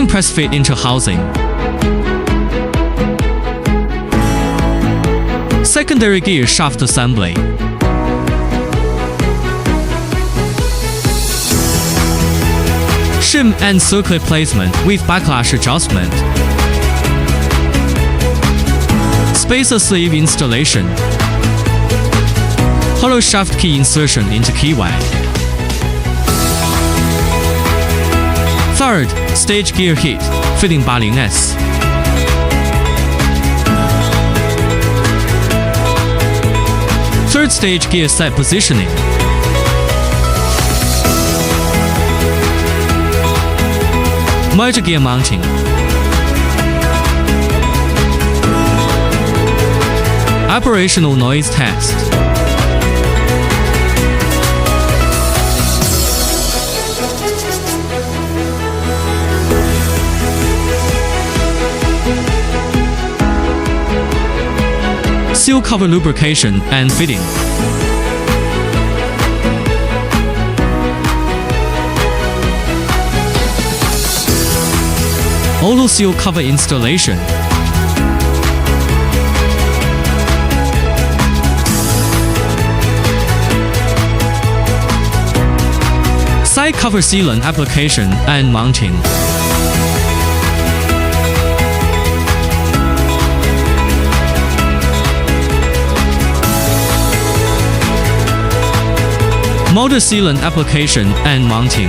Spring press fit into housing. Secondary gear shaft assembly. Shim and circlip placement with backlash adjustment. Spacer sleeve installation. Hollow shaft key insertion into keyway. Third, stage gear heat, fitting 80S. Third stage gear set positioning. Merge gear mounting. Operational noise test. Seal cover lubrication and fitting. Auto seal cover installation. Side cover sealant application and mounting. Motor sealant application and mounting.